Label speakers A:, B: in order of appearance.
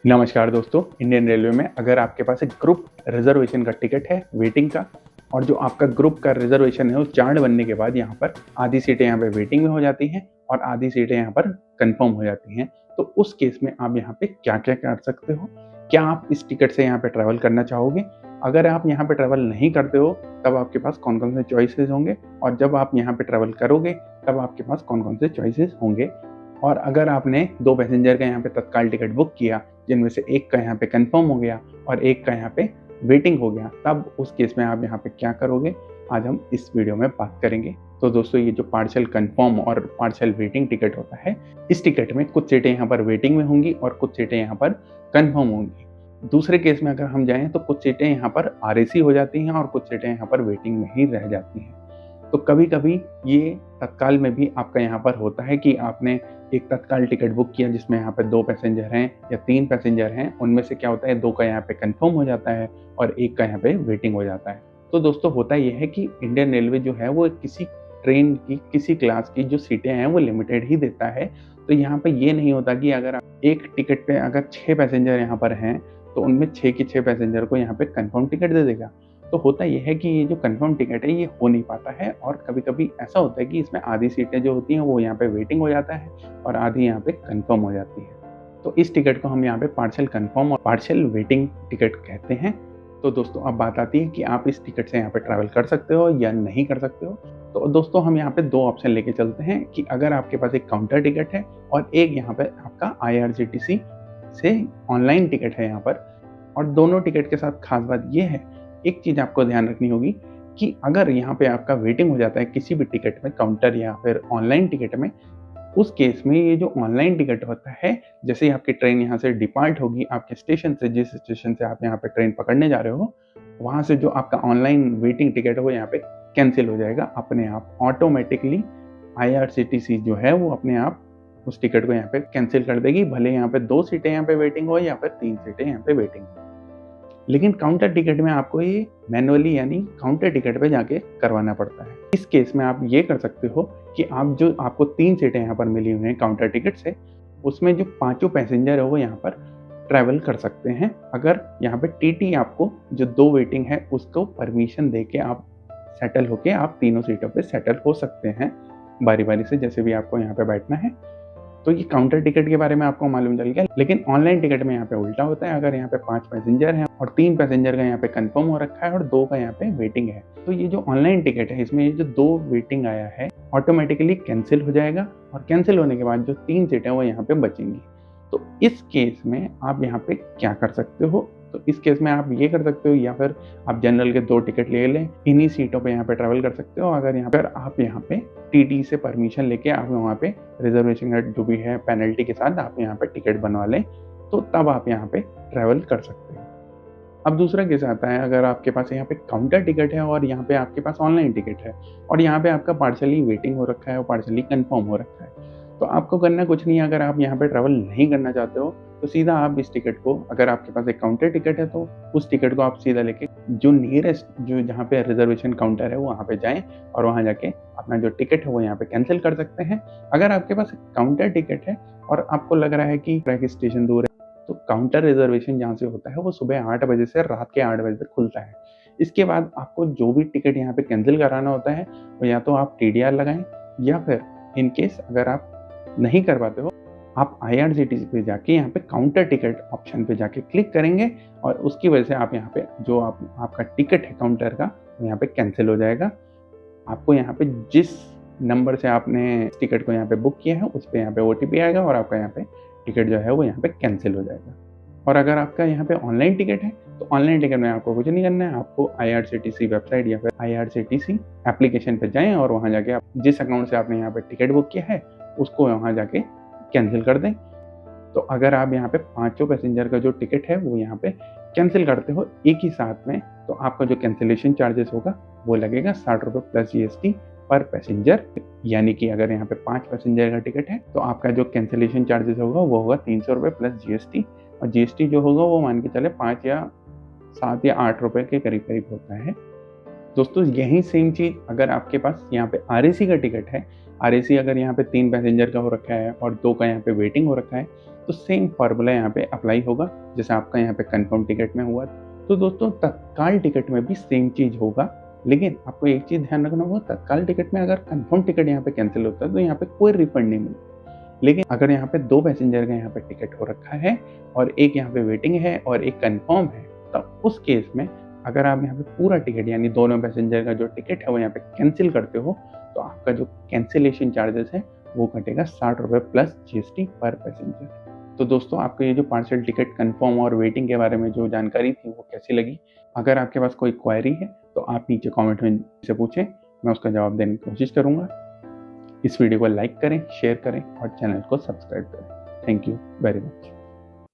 A: नमस्कार दोस्तों, Indian railway में अगर आपके पास एक ग्रुप रिजर्वेशन का टिकट है वेटिंग का और जो आपका ग्रुप का रिजर्वेशन है वो चार्ट बनने के बाद यहाँ पर आधी सीटें यहाँ पे वेटिंग में हो जाती हैं और आधी सीटें यहाँ पर कंफर्म हो जाती हैं। तो उस केस में आप यहाँ पे क्या-क्या कर सकते हो? क्या आप इस टिकट से यहाँ पे ट्रैवल करना चाहोगे? अगर आप यहाँ पे ट्रैवल नहीं करते हो तब आपके पास कौन-कौन से चॉइसेस होंगे और जब आप यहाँ पे ट्रैवल करोगे तब आपके पास कौन-कौन से चॉइसेस होंगे? और अगर आपने 2 पैसेंजर का यहाँ पे तत्काल टिकट बुक किया जिनमें से एक का यहाँ पे कंफर्म हो गया और एक का यहाँ पे वेटिंग हो गया, तब उस केस में आप यहाँ पे क्या करोगे? आज हम इस वीडियो में बात करेंगे। तो दोस्तों, ये जो पार्शियल कंफर्म और पार्शियल वेटिंग टिकट होता है, इस टिकट में कुछ सीटें यहाँ पर वेटिंग में होंगी और कुछ सीटें यहाँ पर कंफर्म होंगी। दूसरे केस में अगर हम जाएँ तो कुछ सीटें यहाँ पर आरएसी हो जाती हैं और कुछ सीटें यहाँ पर वेटिंग में ही रह जाती हैं। तो कभी-कभी ये तत्काल में भी आपका यहाँ पर होता है कि आपने एक तत्काल टिकट बुक किया जिसमें यहाँ पे 2 पैसेंजर हैं या 3 पैसेंजर हैं, उनमें से क्या होता है 2 का यहाँ पे कंफर्म हो जाता है और 1 का यहाँ पे वेटिंग हो जाता है। तो दोस्तों, होता ये है कि इंडियन रेलवे जो है वो किसी ट्रेन की किसी क्लास की जो सीटें हैं वो लिमिटेड ही देता है। तो यहाँ पे ये नहीं होता कि अगर आप एक टिकट पे अगर 6 पैसेंजर यहाँ पर हैं, तो उनमें 6 के 6 पैसेंजर को यहाँ पे कंफर्म टिकट दे देगा। तो होता ये है कि ये जो कंफर्म टिकट है ये हो नहीं पाता है और कभी-कभी ऐसा होता है कि इसमें आधी सीटें जो होती हैं वो यहाँ पे वेटिंग हो जाता है और आधी यहाँ पे कंफर्म हो जाती है। तो इस टिकट को हम यहाँ पे पार्शियल कंफर्म और पार्शियल वेटिंग टिकट कहते हैं। तो दोस्तों, अब बात आती है कि आप इस टिकट से यहाँ पे ट्रैवल कर सकते हो या नहीं कर सकते हो। तो दोस्तों, हम यहाँ पे 2 ऑप्शन लेके चलते हैं कि अगर आपके पास एक काउंटर टिकट है और एक यहाँ पे आपका IRCTC से ऑनलाइन टिकट है यहाँ पर। और दोनों टिकट के साथ खास बात ये है, एक चीज़ आपको ध्यान रखनी होगी कि अगर यहाँ पे आपका वेटिंग हो जाता है किसी भी टिकट में, काउंटर या फिर ऑनलाइन टिकट में, उस केस में ये जो ऑनलाइन टिकट होता है, जैसे ही आपकी ट्रेन यहाँ से डिपार्ट होगी आपके स्टेशन से, जिस स्टेशन से आप यहाँ पे ट्रेन पकड़ने जा रहे हो, वहाँ से जो आपका ऑनलाइन वेटिंग टिकट है वो यहाँ पे कैंसिल हो जाएगा अपने आप। ऑटोमेटिकली IRCTC जो है वो अपने आप उस टिकट को यहाँ पे कैंसिल कर देगी, भले यहाँ पे 2 सीटें यहाँ पे वेटिंग हो या फिर 3 सीटें यहाँ पे वेटिंग हो। लेकिन काउंटर टिकट में आपको ये मैनुअली यानी काउंटर टिकट पे जाके करवाना पड़ता है। इस केस में आप ये कर सकते हो कि आप जो आपको 3 सीटें यहाँ पर मिली हुई हैं काउंटर टिकट से, उसमें जो पाँचों पैसेंजर है वो यहाँ पर ट्रैवल कर सकते हैं। अगर यहाँ पे टीटी आपको जो 2 वेटिंग है उसको परमिशन दे के आप सेटल होके आप तीनों सीटों पे सेटल हो सकते हैं बारी-बारी से, जैसे भी आपको यहाँ पे बैठना है। तो ये काउंटर टिकट के बारे में आपको मालूम चल गया। लेकिन ऑनलाइन टिकट में यहाँ पे उल्टा होता है। अगर यहाँ पे 5 पैसेंजर हैं और 3 पैसेंजर का यहाँ पे कंफर्म हो रखा है और 2 का यहाँ पे वेटिंग है, तो ये जो ऑनलाइन टिकट है इसमें ये जो 2 वेटिंग आया है ऑटोमेटिकली कैंसिल हो जाएगा और कैंसिल होने के बाद जो 3 सीटें वो यहाँ पे बचेंगी। तो इस केस में आप यहाँ पे क्या कर सकते हो? तो इस केस में आप ये कर सकते हो या फिर आप जनरल के 2 टिकट ले लें, इन्हीं सीटों पे यहाँ पे ट्रैवल कर सकते हो। अगर यहाँ पर आप यहाँ पे टीटी से परमिशन लेके आप वहाँ पे रिजर्वेशन का जो भी है पेनल्टी के साथ आप यहाँ पे टिकट बनवा लें, तो तब आप यहाँ पे ट्रैवल कर सकते हो। अब दूसरा केस आता है, अगर आपके पास यहाँ पे काउंटर टिकट है और यहाँ पे आपके पास ऑनलाइन टिकट है और यहाँ पे आपका पार्शली वेटिंग हो रखा है और पार्शली कंफर्म हो रखा है, तो आपको करना कुछ नहीं है। अगर आप यहाँ पे ट्रैवल नहीं करना चाहते हो तो सीधा आप इस टिकट को, अगर आपके पास एक काउंटर टिकट है तो उस टिकट को आप सीधा लेके जो नियरेस्ट जो जहाँ पे रिजर्वेशन काउंटर है वहाँ पे जाएं और वहाँ जाके अपना जो टिकट है वो यहाँ पे कैंसिल कर सकते हैं। अगर आपके पास काउंटर टिकट है और आपको लग रहा है कि ट्रैक स्टेशन दूर है, तो काउंटर रिजर्वेशन जहाँ से होता है वो सुबह 8 बजे से रात के 8 बजे तक खुलता है। इसके बाद आपको जो भी टिकट यहाँ पे कैंसिल कराना होता है वो या तो आप TDR लगाएं या फिर इन केस अगर आप नहीं कर पाते हो, आप IRCTC पे जाके यहाँ पे काउंटर टिकट ऑप्शन पे जाके क्लिक करेंगे और उसकी वजह से आप यहाँ पे जो आपका टिकट है काउंटर का वो यहाँ पे कैंसिल हो जाएगा। आपको यहाँ पे जिस नंबर से आपने टिकट को यहाँ पे बुक किया है उस पे यहाँ पे OTP आएगा और आपका यहाँ पे टिकट जो है वो यहाँ पे कैंसिल हो जाएगा। और अगर आपका यहाँ पे ऑनलाइन टिकट है तो ऑनलाइन टिकट में आपको कुछ नहीं करना है, आपको IRCTC वेबसाइट या फिर IRCTC एप्लीकेशन पे जाएं और वहाँ जाके आप जिस अकाउंट से आपने यहाँ पे टिकट बुक किया है उसको वहाँ जाके कैंसिल कर दें। तो अगर आप यहाँ पे पाँचों पैसेंजर का जो टिकट है वो यहाँ पे कैंसिल करते हो एक ही साथ में, तो आपका जो कैंसिलेशन चार्जेस होगा वो लगेगा 60 रुपये प्लस GST पर पैसेंजर। यानी कि अगर यहाँ पे 5 पैसेंजर का टिकट है तो आपका जो कैंसिलेशन चार्जेस होगा वो होगा 300 रुपये प्लस GST, और GST जो होगा वो मान के चले 5 या 7 या 8 रुपये के करीब करीब होता है। दोस्तों, यही सेम चीज़ अगर आपके पास यहाँ पे RAC का टिकट है, RAC अगर यहाँ पे 3 पैसेंजर का हो रखा है और 2 का यहाँ पे वेटिंग हो रखा है, तो सेम फार्मूला यहाँ पे अप्लाई होगा जैसे आपका यहाँ पे कंफर्म टिकट में हुआ। तो दोस्तों तत्काल टिकट में भी सेम चीज़ होगा, लेकिन आपको एक चीज़ ध्यान रखना होगा, तत्काल टिकट में अगर कंफर्म टिकट यहाँ पे कैंसिल होता है तो यहाँ पे कोई रिफंड नहीं मिलता। लेकिन अगर यहाँ पे 2 पैसेंजर का यहाँ पे टिकट हो रखा है और एक यहाँ पे वेटिंग है और एक कंफर्म है, तो उस केस में अगर आप यहाँ पे पूरा टिकट यानी दोनों पैसेंजर का जो टिकट है वो यहाँ पे कैंसिल करते हो, तो आपका जो कैंसिलेशन चार्जेस है वो कटेगा 60 रुपये प्लस GST पर पैसेंजर। तो दोस्तों आपको ये जो पार्सल टिकट कंफर्म और वेटिंग के बारे में जो जानकारी थी वो कैसी लगी? अगर आपके पास कोई क्वेरी है तो आप नीचे कमेंट में से पूछें, मैं उसका जवाब देने की कोशिश करूँगा। इस वीडियो को लाइक करें, शेयर करें और चैनल को सब्सक्राइब करें। Thank you very much.